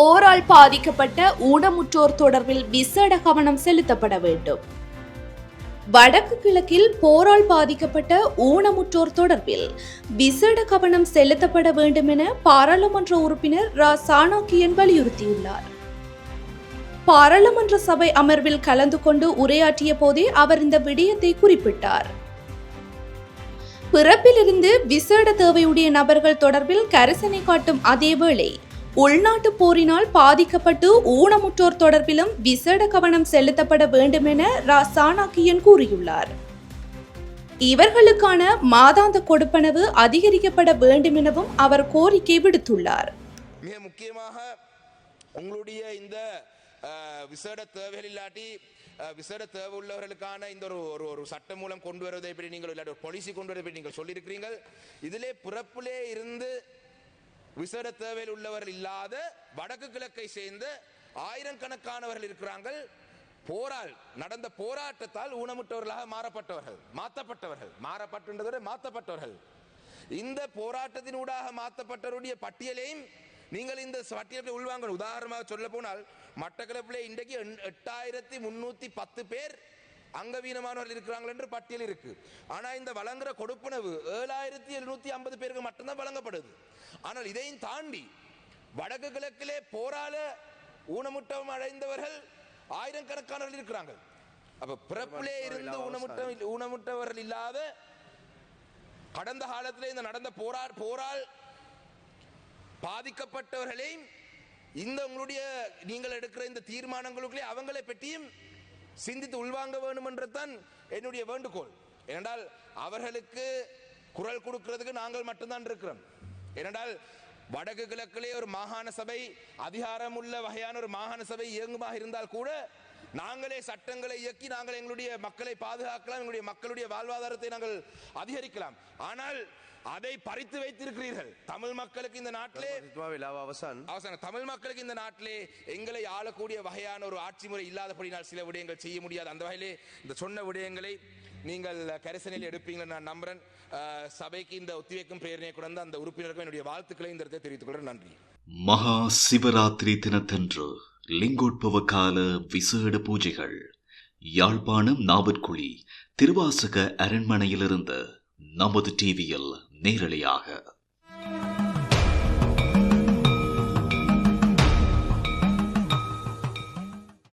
போரால் பாதிக்கப்பட்ட ஊனமுற்றோர் தொடர்பில் விசேட கவனம் செலுத்தப்பட வேண்டும். வடக்கு கிழக்கில் போரால் பாதிக்கப்பட்ட ஊனமுற்றோர் தொடர்பில் விசேட கவனம் செலுத்தப்பட வேண்டும் என பாராளுமன்ற உறுப்பினர் ரா சாணக்கியன் வலியுறுத்தியுள்ளார். பாராளுமன்ற சபை அமர்வில் கலந்து கொண்டு உரையாற்றிய போதே அவர் இந்த விடயத்தை குறிப்பிட்டார். பிறப்பிலிருந்து விசேட தேவையுடைய நபர்கள் தொடர்பில் கரிசனை காட்டும் அதேவேளை உள்நாட்டு போரினால் பாதிக்கப்பட்டு ஊனமுற்றோர் தொடர்பிலும் விசேட கவனம் செலுத்தப்பட வேண்டும் என ரா சாணக்கியன் கூறியுள்ளார். இவர்களுக்கான மாதாந்த கொடுப்பனவு அதிகரிக்கப்பட வேண்டும் எனவும் அவர் கோரிக்கை விடுத்துள்ளார். மிக முக்கியமாக உங்களுடைய இந்த விசேட தேவைகள் இல்லாட்டி விசேட தேவை உள்ளவர்களுக்கான இந்த ஒரு சட்டம் மூலம் கொண்டு வருவதை பற்றி நீங்கள் இல்லாட்டி ஒரு பாலிசி கொண்டு வருவதை பற்றி நீங்கள் சொல்லியிருக்கிறீர்கள். இதிலே பிறப்பிலே இருந்து விசேட தேவையில் உள்ளவர்கள் இல்லாத வடக்கு கிழக்கை சேர்ந்த ஆயிரக்கணக்கானவர்கள் இருக்கிறார்கள். போரால் நடந்த போராட்டத்தால் ஊனமுற்றவர்களாக மாற்றப்பட்டவர்கள். இந்த போராட்டத்தினூடாக மாற்றப்பட்டவருடைய பட்டியலையும் நீங்கள் இந்த பட்டியலை உள்வாங்க. உதாரணமாக சொல்ல போனால் மட்டக்களப்பிலே இன்றைக்கு 8310 பேர் அங்கவீனமானவர்கள் இருக்கிறார்கள் என்று பட்டியல் இருக்கு. ஆனா இந்த வழங்குற கொடுப்பனவு 7750 பேருக்கு மட்டும்தான் வழங்கப்படுது. ஆனால் இதையும் தாண்டி வடக்கு கிழக்கிலே போரால ஊனமுற்றம் அடைந்தவர்கள் ஆயிரக்கணக்கானவர்கள் இருக்கிறாங்க. அப்ப பிறப்பிலே இருந்து ஊனமுற்றவர்கள் இல்லாத கடந்த காலத்திலே இந்த நடந்த போரால் பாதிக்கப்பட்டவர்களையும் இந்த உங்களுடைய நீங்கள் எடுக்கிற இந்த தீர்மானங்களுக்குள்ளே அவங்களை பற்றியும் சிந்தித்து உள்வாங்க வேண்டும் என்றுதான் என்னுடைய வேண்டுகோள். ஏனென்றால் அவர்களுக்கு குரல் கொடுக்கிறதுக்கு நாங்கள் மட்டும்தான் இருக்கிறோம். ஏனென்றால் வடக்கு கிழக்கிலே ஒரு மாகாண சபை அதிகாரம் உள்ள வகையான ஒரு மாகாண சபை இயங்குமாக இருந்தால் கூட நாங்களே சட்டங்களை இயக்கி நாங்கள் எங்களுடைய மக்களை பாதுகாக்கலாம், எங்களுடைய மக்களுடைய வாழ்வாதாரத்தை நாங்கள் அதிகரிக்கலாம். ஆனால் அதை பறித்து வைத்திருக்கிறீர்கள். தமிழ் மக்களுக்கு இந்த நாட்டிலே தமிழ் மக்களுக்கு இந்த நாட்டிலே எங்களை ஆளக்கூடிய வகையான ஒரு ஆட்சி முறை இல்லாதபடினால் சில விடயங்கள் செய்ய முடியாது. அந்த வகையிலே இந்த சொன்ன விடயங்களை நீங்கள் கரிசனையில் எடுப்பீங்கன்னு நான் நம்புறேன். சபைக்கு இந்த ஒத்திவைக்கும் பிரேரணை கொண்டு அந்த உறுப்பினருக்கும் என்னுடைய வாழ்த்துக்களை இந்த இடத்தை தெரிவித்துக் கொள்கிறேன். நன்றி. மகா சிவராத்திரி தினத்தன்று லிங்கோட்பவ கால விசேட பூஜைகள். யாழ்ப்பாணம் நாவற்குழி திருவாசக அரண்மனையிலிருந்து நமது டிவியில் நேரலையாக